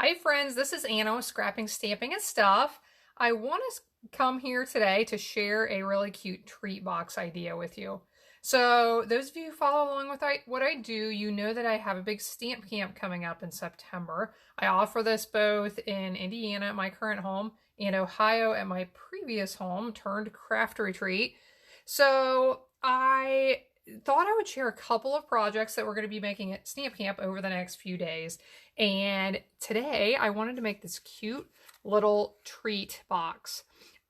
Hi friends, this is Anna with Scrapping, Stamping, and Stuff. I want to come here today to share a really cute treat box idea with you. So those of you who follow along with what I do, you know that I have a big stamp camp coming up in September. I offer this both in Indiana at my current home and Ohio at my previous home turned craft retreat. So I thought I would share a couple of projects that we're going to be making at Stamp Camp over the next few days. And today I wanted to make this cute little treat box.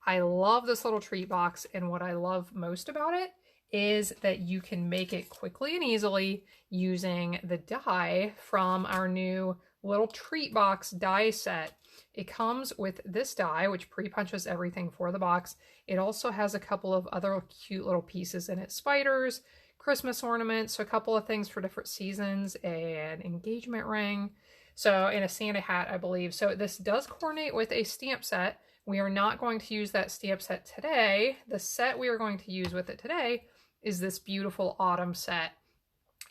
I love this little treat box, and what I love most about it is that you can make it quickly and easily using the die from our new little treat box die set. It comes with this die, which pre-punches everything for the box. It also has a couple of other cute little pieces in it. Spiders, Christmas ornaments, so a couple of things for different seasons, an engagement ring, so and a Santa hat, I believe. So this does coordinate with a stamp set. We are not going to use that stamp set today. The set we are going to use with it today is this beautiful autumn set.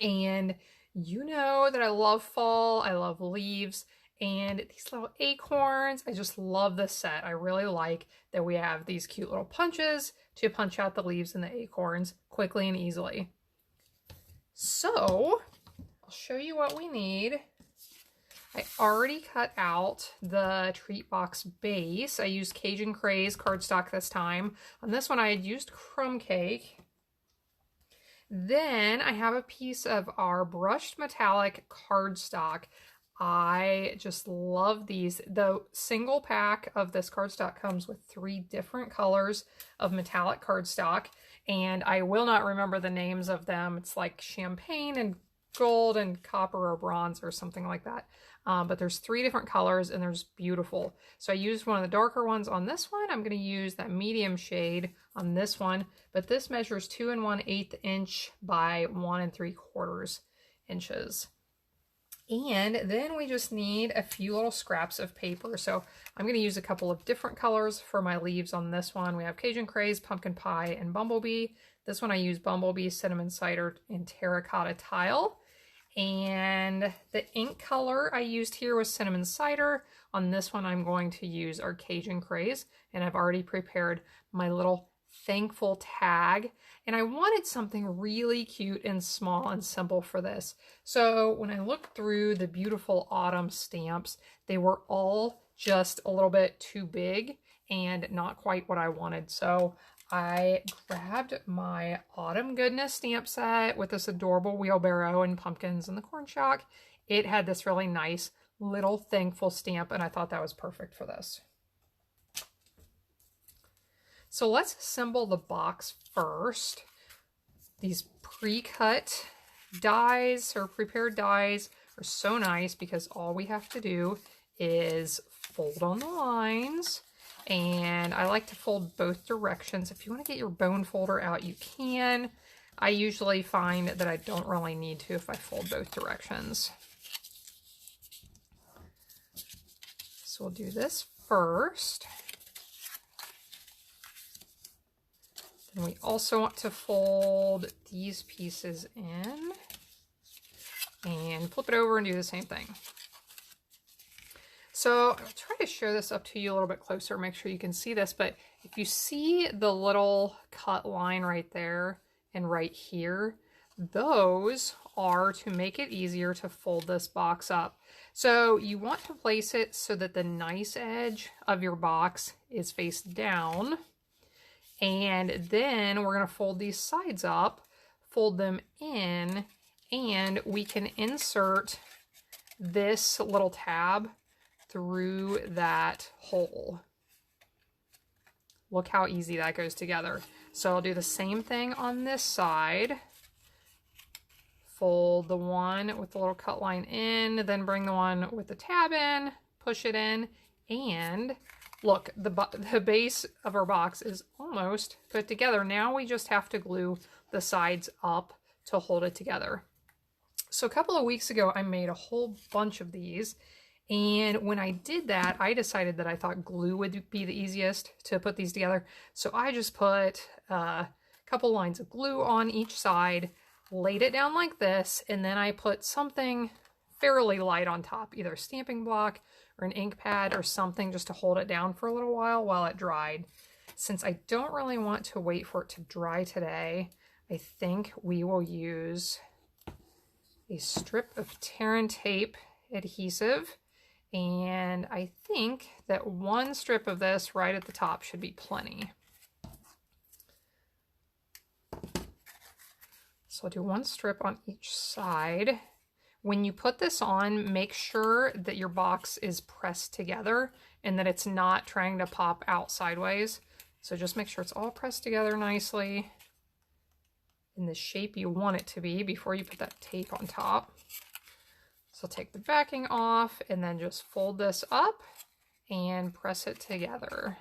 And you know that I love fall, I love leaves, and these little acorns. I just love this set. I really like that we have these cute little punches to punch out the leaves and the acorns quickly and easily. So I'll show you what we need. I already cut out the treat box base. I used Cajun Craze cardstock this time. On this one I had used crumb cake. Then I have a piece of our brushed metallic cardstock. I just love these. The single pack of this cardstock comes with 3 different colors of metallic cardstock, and I will not remember the names of them. It's like champagne and gold and copper or bronze or something like that. But there's 3 different colors and there's beautiful. So I used one of the darker ones on this one. I'm going to use that medium shade on this one, but this measures 2 1/8 inch by 1 3/4 inches. And then we just need a few little scraps of paper. So I'm going to use a couple of different colors for my leaves on this one. We have Cajun Craze, Pumpkin Pie, and Bumblebee. This one I use Bumblebee, Cinnamon Cider, and Terracotta Tile. And the ink color I used here was Cinnamon Cider. On this one I'm going to use our Cajun Craze, and I've already prepared my little thankful tag, and I wanted something really cute and small and simple for this. So when I looked through the beautiful autumn stamps, they were all just a little bit too big and not quite what I wanted. So I grabbed my Autumn Goodness stamp set with this adorable wheelbarrow and pumpkins and the corn shock. It had this really nice little thankful stamp, and I thought that was perfect for this. So let's assemble the box first. These pre-cut dies or prepared dies are so nice because all we have to do is fold on the lines. And I like to fold both directions. If you want to get your bone folder out, you can. I usually find that I don't really need to if I fold both directions. So we'll do this first. And we also want to fold these pieces in and flip it over and do the same thing. So I'll try to show this up to you a little bit closer, make sure you can see this, but if you see the little cut line right there and right here, those are to make it easier to fold this box up. So you want to place it so that the nice edge of your box is face down. And then we're going to fold these sides up, fold them in, and we can insert this little tab through that hole. Look how easy that goes together. So I'll do the same thing on this side. Fold the one with the little cut line in, then bring the one with the tab in, push it in, and look, the base of our box is almost put together. Now we just have to glue the sides up to hold it together. So a couple of weeks ago, I made a whole bunch of these. And when I did that, I decided that I thought glue would be the easiest to put these together. So I just put a couple lines of glue on each side, laid it down like this, and then I put something fairly light on top, either a stamping block or an ink pad or something just to hold it down for a little while it dried. Since I don't really want to wait for it to dry today, I think we will use a strip of tear and tape adhesive, and I think that one strip of this right at the top should be plenty. So I'll do one strip on each side. When you put this on, make sure that your box is pressed together and that it's not trying to pop out sideways. So just make sure it's all pressed together nicely in the shape you want it to be before you put that tape on top. So take the backing off and then just fold this up and press it together.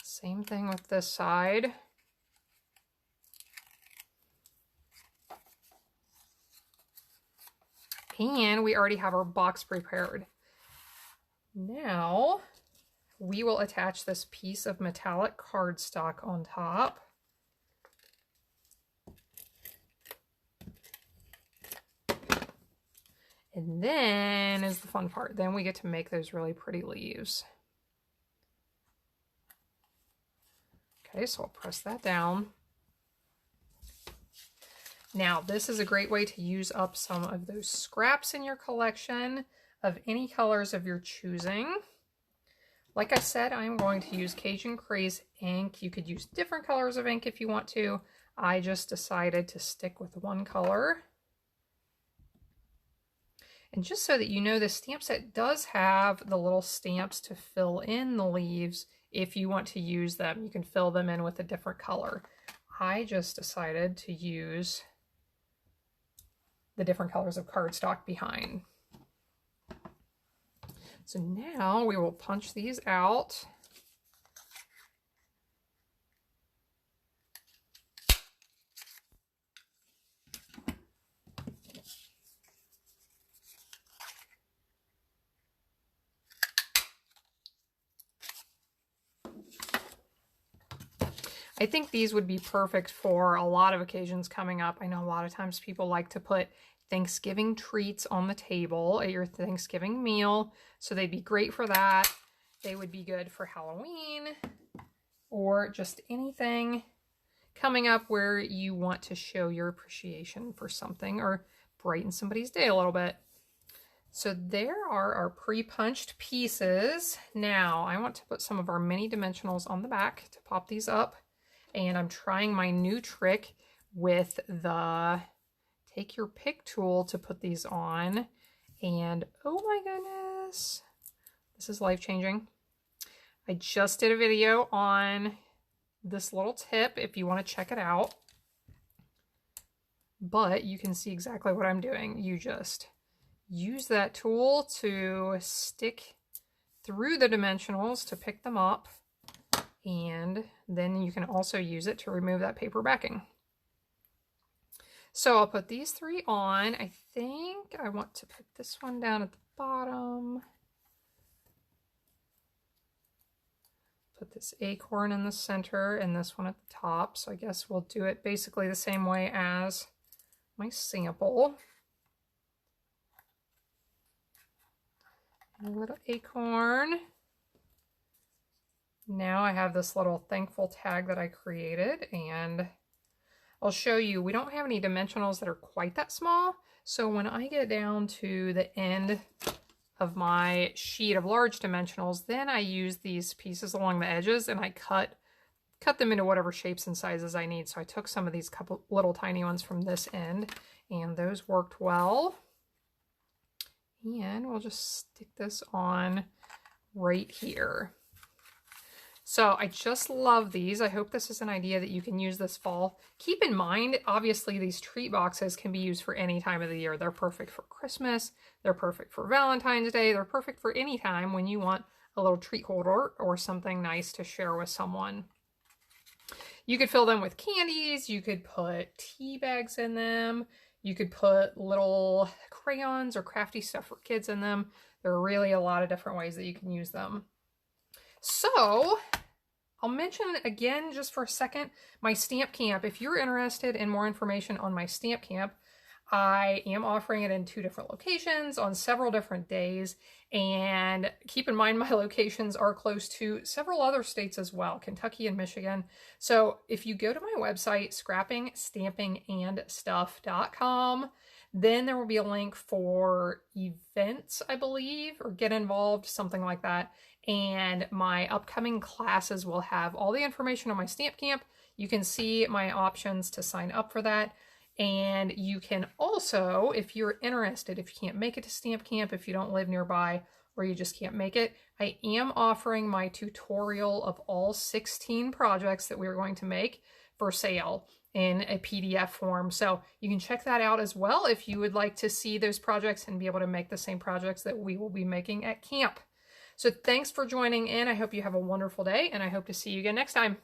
Same thing with this side. And we already have our box prepared. Now we will attach this piece of metallic cardstock on top. And then is the fun part. Then we get to make those really pretty leaves. Okay, so I'll press that down. Now, this is a great way to use up some of those scraps in your collection of any colors of your choosing. Like I said, I'm going to use Cajun Craze ink. You could use different colors of ink if you want to. I just decided to stick with one color. And just so that you know, the stamp set does have the little stamps to fill in the leaves. If you want to use them, you can fill them in with a different color. I just decided to use the different colors of cardstock behind. So now we will punch these out. I think these would be perfect for a lot of occasions coming up. I know a lot of times people like to put Thanksgiving treats on the table at your Thanksgiving meal, so they'd be great for that. They would be good for Halloween or just anything coming up where you want to show your appreciation for something or brighten somebody's day a little bit. So there are our pre-punched pieces. Now I want to put some of our mini dimensionals on the back to pop these up. And I'm trying my new trick with the take your pick tool to put these on. And oh my goodness, this is life-changing. I just did a video on this little tip if you want to check it out. But you can see exactly what I'm doing. You just use that tool to stick through the dimensionals to pick them up. And then you can also use it to remove that paper backing. So I'll put these three on. I think I want to put this one down at the bottom. Put this acorn in the center and this one at the top. So I guess we'll do it basically the same way as my sample. And a little acorn. Now I have this little thankful tag that I created, and I'll show you, we don't have any dimensionals that are quite that small. So when I get down to the end of my sheet of large dimensionals, then I use these pieces along the edges and I cut them into whatever shapes and sizes I need. So I took some of these couple little tiny ones from this end, and those worked well. And we'll just stick this on right here. So I just love these. I hope this is an idea that you can use this fall. Keep in mind, obviously these treat boxes can be used for any time of the year. They're perfect for Christmas. They're perfect for Valentine's Day. They're perfect for any time when you want a little treat holder or something nice to share with someone. You could fill them with candies. You could put tea bags in them. You could put little crayons or crafty stuff for kids in them. There are really a lot of different ways that you can use them. So I'll mention again just for a second my stamp camp. If you're interested in more information on my stamp camp, I am offering it in 2 different locations on several different days. And keep in mind, my locations are close to several other states as well, Kentucky and Michigan. So if you go to my website, scrappingstampingandstuff.com, then there will be a link for events, I believe, or get involved, something like that. And my upcoming classes will have all the information on my stamp camp. You can see my options to sign up for that. And you can also, if you're interested, if you can't make it to stamp camp, if you don't live nearby, or you just can't make it, I am offering my tutorial of all 16 projects that we're going to make for sale in a PDF form. So you can check that out as well if you would like to see those projects and be able to make the same projects that we will be making at camp. So thanks for joining in. I hope you have a wonderful day, and I hope to see you again next time.